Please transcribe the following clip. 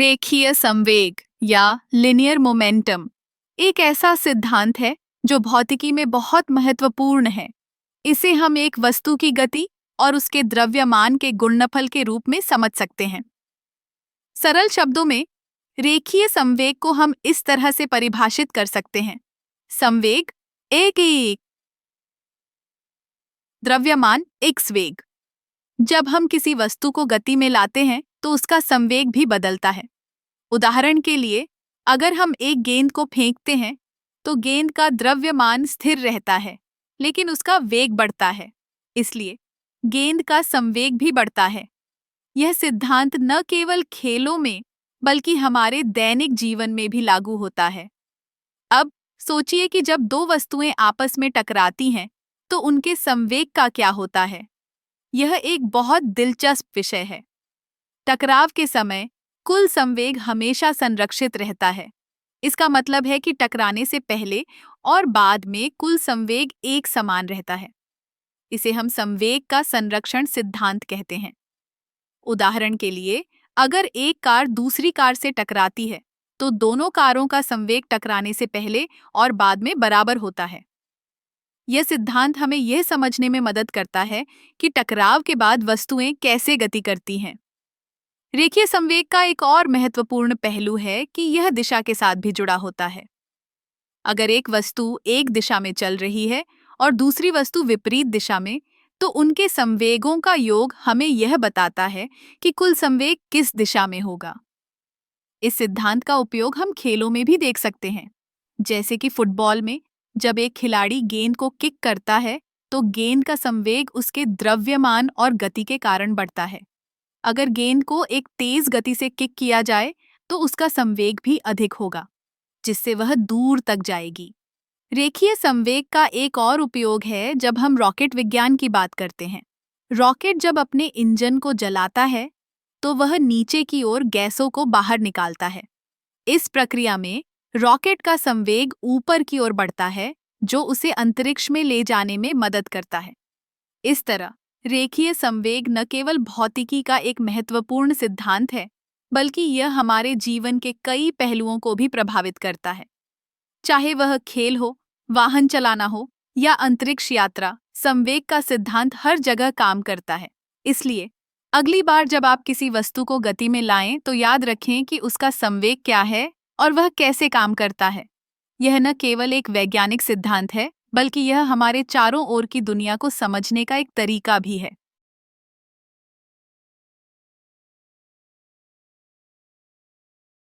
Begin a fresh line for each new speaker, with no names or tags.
रेखीय संवेग या लिनियर मोमेंटम एक ऐसा सिद्धांत है जो भौतिकी में बहुत महत्वपूर्ण है। इसे हम एक वस्तु की गति और उसके द्रव्यमान के गुणनफल के रूप में समझ सकते हैं। सरल शब्दों में रेखीय संवेग को हम इस तरह से परिभाषित कर सकते हैं। संवेग एक द्रव्यमान x वेग। जब हम किसी वस्तु को गति में लाते हैं तो उसका संवेग भी बदलता है। उदाहरण के लिए, अगर हम एक गेंद को फेंकते हैं तो गेंद का द्रव्यमान स्थिर रहता है, लेकिन उसका वेग बढ़ता है। इसलिए गेंद का संवेग भी बढ़ता है। यह सिद्धांत न केवल खेलों में बल्कि हमारे दैनिक जीवन में भी लागू होता है। अब सोचिए कि जब दो वस्तुएं आपस में टकराती हैं तो उनके संवेग का क्या होता है। यह एक बहुत दिलचस्प विषय है। टकराव के समय कुल संवेग हमेशा संरक्षित रहता है। इसका मतलब है कि टकराने से पहले और बाद में कुल संवेग एक समान रहता है। इसे हम संवेग का संरक्षण सिद्धांत कहते हैं। उदाहरण के लिए, अगर एक कार दूसरी कार से टकराती है तो दोनों कारों का संवेग टकराने से पहले और बाद में बराबर होता है। यह सिद्धांत हमें यह समझने में मदद करता है कि टकराव के बाद वस्तुएं कैसे गति करती हैं। रेखीय संवेग का एक और महत्वपूर्ण पहलू है कि यह दिशा के साथ भी जुड़ा होता है। अगर एक वस्तु एक दिशा में चल रही है और दूसरी वस्तु विपरीत दिशा में, तो उनके संवेगों का योग हमें यह बताता है कि कुल संवेग किस दिशा में होगा। इस सिद्धांत का उपयोग हम खेलों में भी देख सकते हैं। जैसे कि फुटबॉल में जब एक खिलाड़ी गेंद को किक करता है तो गेंद का संवेग उसके द्रव्यमान और गति के कारण बढ़ता है। अगर गेंद को एक तेज गति से किक किया जाए तो उसका संवेग भी अधिक होगा, जिससे वह दूर तक जाएगी। रेखीय संवेग का एक और उपयोग है जब हम रॉकेट विज्ञान की बात करते हैं। रॉकेट जब अपने इंजन को जलाता है तो वह नीचे की ओर गैसों को बाहर निकालता है। इस प्रक्रिया में रॉकेट का संवेग ऊपर की ओर बढ़ता है, जो उसे अंतरिक्ष में ले जाने में मदद करता है। इस तरह रेखीय संवेग न केवल भौतिकी का एक महत्वपूर्ण सिद्धांत है, बल्कि यह हमारे जीवन के कई पहलुओं को भी प्रभावित करता है। चाहे वह खेल हो, वाहन चलाना हो या अंतरिक्ष यात्रा, संवेग का सिद्धांत हर जगह काम करता है। इसलिए अगली बार जब आप किसी वस्तु को गति में लाएं तो याद रखें कि उसका संवेग क्या है और वह कैसे काम करता है। यह न केवल एक वैज्ञानिक सिद्धांत है, बल्कि यह हमारे चारों ओर की दुनिया को समझने का एक तरीका भी है।